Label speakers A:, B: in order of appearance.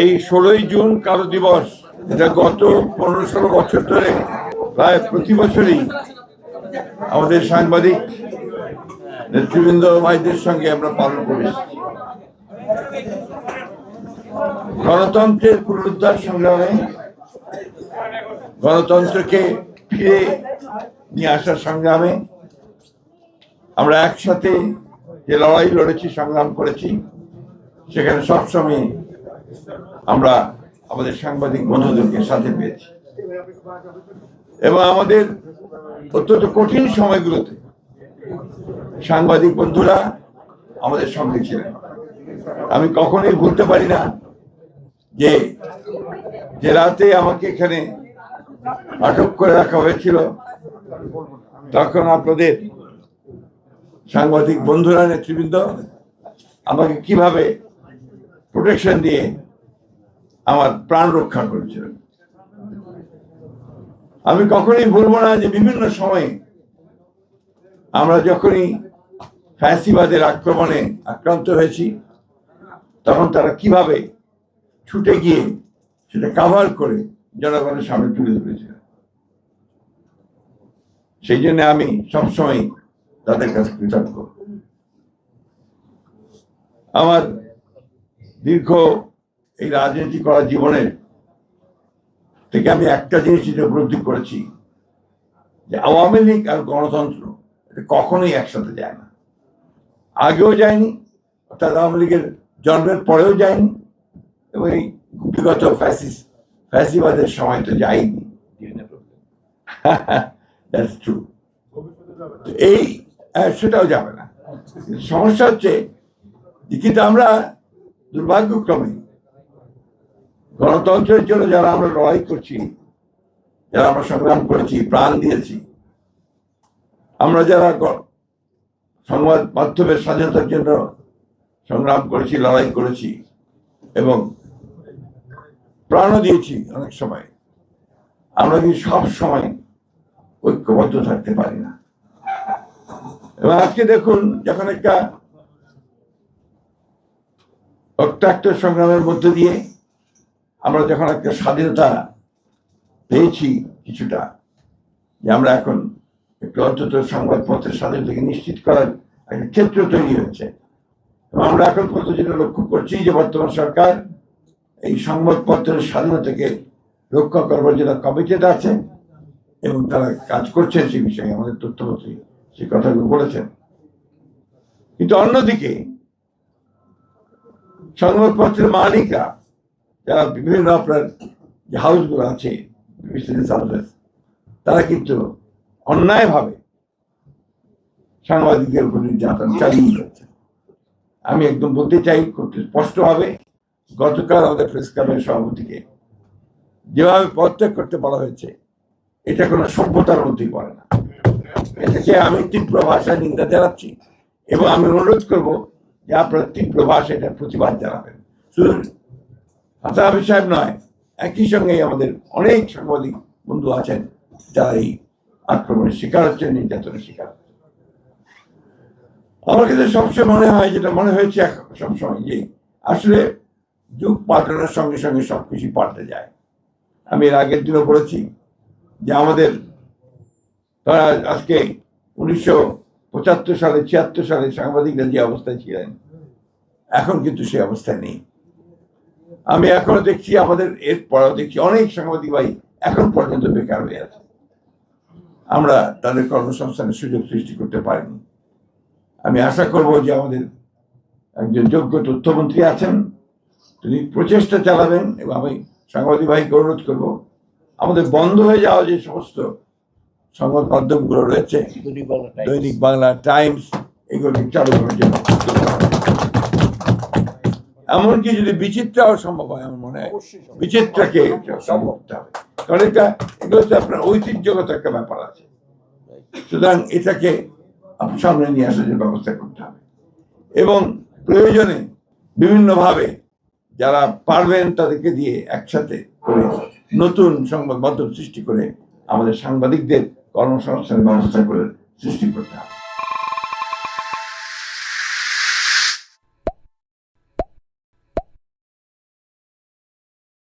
A: এই 16ই জুন কালো দিবস, এটা গত 15-16 বছর ধরে প্রায় প্রতি বছরই আমাদের সাংবাদিক নেতৃবৃন্দ ভাইদের সঙ্গে আমরা পালন করি। গণতন্ত্রের পুনরুদ্ধার সংগ্রামে, গণতন্ত্রকে ফিরে নিয়ে আসার সংগ্রামে আমরা একসাথে যে লড়াই লড়েছি, সংগ্রাম করেছি, সেখানে সবসময় আমরা আমাদের সাংবাদিক বন্ধুদেরকে সাথে পেয়েছি এবং আমাদের অত্যন্ত কঠিন সময়গুলোতে সাংবাদিক বন্ধুরা আমাদের সঙ্গে ছিলেন। আমি কখনোই ভুলতে পারি না যে রাতে আমাকে এখানে আটক করে রাখা হয়েছিল, তখন আপনাদের সাংবাদিক বন্ধুরা, নেতৃবৃন্দ আমাকে কিভাবে প্রোটেকশন দিয়ে আমার প্রাণ রক্ষা করেছিলেন। আমি কখনোই ভুলবো না যে বিভিন্ন সময়ে আমরা যখনই ফ্যাসিবাদের আক্রমণে আক্রান্ত হয়েছি, তখন তারা কিভাবে ছুটে গিয়ে সেটা কাভার করে জনগণের সামনে তুলে ধরেছিলেন। সেই জন্য আমি সবসময় তাদের কাছে কৃতজ্ঞ। আমার দীর্ঘ এই রাজনীতি করার জীবনের থেকে আমি একটা জিনিস উপলব্ধি করেছি যে আওয়ামী লীগ আর গণতন্ত্র এটা কখনোই একসাথে যায় না, আগেও যায়নি, অর্থাৎ আওয়ামী লীগের জন্মের পরেও যায়নি এবং এই বিগত ফ্যাসিবাদের সময় তো যায়নি। এই সেটাও যাবে না। সমস্যা হচ্ছে কিন্তু আমরা দুর্ভাগ্যক্রমে গণতন্ত্রের জন্য যারা আমরা লড়াই করছি, যারা আমরা সংগ্রাম করেছি, প্রাণ দিয়েছি, আমরা যারা সংবাদ মাধ্যমের স্বাধীনতার জন্য সংগ্রাম করেছি, লড়াই করেছি এবং প্রাণও দিয়েছি অনেক সময়, আমরা কি সব সময় ঐক্যবদ্ধ থাকতে পারি না। এবং আজকে দেখুন, যখন একটা রক্তাক্ত সংগ্রামের মধ্য দিয়ে আমরা যখন একটা স্বাধীনতা পেয়েছি কিছুটা, যে আমরা এখন একটু অন্তত সংবাদপত্রের স্বাধীনতাকে নিশ্চিত করার একটা ক্ষেত্র তৈরি হয়েছে, আমরা এখন পর্যন্ত যেটা লক্ষ্য করছি যে বর্তমান সরকার এই সংবাদপত্রের স্বাধীনতাকে রক্ষা করবার জন্য কমিটেড আছে এবং তারা কাজ করছেন সেই বিষয়ে। আমাদের তথ্যমন্ত্রী সেই কথাগুলো বলেছেন। কিন্তু অন্যদিকে সংবাদপত্রের মালিকরা, যারা বিভিন্ন আপনার যে হাউসগুলো আছে, তারা কিন্তু অন্যায়ভাবে সাংবাদিকদের উপর নির্যাতন চালিয়ে যাচ্ছে। আমি একদম বলতে চাই খুব স্পষ্টভাবে, গতকাল আমাদের প্রেস ক্লাবের সভাপতিকে যেভাবে পদত্যাগ করতে বলা হয়েছে, এটা কোনো সভ্যতার মধ্যেই পড়ে না। এটাকে আমি তীব্র ভাষায় নিন্দা জানাচ্ছি এবং আমি অনুরোধ করবো যে আপনারা তীব্র ভাষায় এটার প্রতিবাদ জানাবেন। শুধু হাসান হাফিজ সাহেব নয়, একই সঙ্গে আমাদের অনেক সাংবাদিক বন্ধু আছেন যারা এই আক্রমণের শিকার হচ্ছেন, নির্যাতনের শিকার। আমার কাছে সবসময় মনে হয়, যেটা মনে হয়েছে সবসময়, যে আসলে যুগ পাল্টানোর সঙ্গে সঙ্গে সবকিছু পাল্টে যায়। আমি এর আগের দিনও বলেছি যে আমাদের তারা আজকে 1975 সালে 76 সালে সাংবাদিকরা যে অবস্থায় ছিলেন, এখন কিন্তু সেই অবস্থায় নেই। আমি এখনো দেখছি, আমাদের এর পরেও দেখছি অনেক সাংবাদিক ভাই এখন পর্যন্ত বেকার হয়ে আছে। আমরা তাদের কর্মসংস্থানের সুযোগ সৃষ্টি করতে পারিনি। আমি আশা করব যে আমাদের একজন যোগ্য তথ্যমন্ত্রী আছেন, তিনি প্রচেষ্টা চালাবেন এবং আমি সাংবাদিক ভাইকে অনুরোধ করব আমাদের বন্ধ হয়ে যাওয়া যে সমস্ত সংবাদ মাধ্যমগুলো রয়েছে, দৈনিক বাংলা, টাইমস, এগুলো চালু করার জন্য। এমনকি যদি বিচিত্রাও সম্ভব হয়, আমার মনে হয় বিচিত্রাকে সম্ভব করতে হবে, কারণ এগুলো হচ্ছে আপনার ঐতিহ্যগত একটা ব্যাপার আছে। সুতরাং এটাকে সামনে নিয়ে আসার ব্যবস্থা করতে হবে এবং প্রয়োজনে বিভিন্নভাবে যারা পারবেন তাদেরকে দিয়ে একসাথে করে নতুন সংবাদ মাধ্যম সৃষ্টি করে আমাদের সাংবাদিকদের কর্মসংস্থানের ব্যবস্থা করে সৃষ্টি করতে হবে।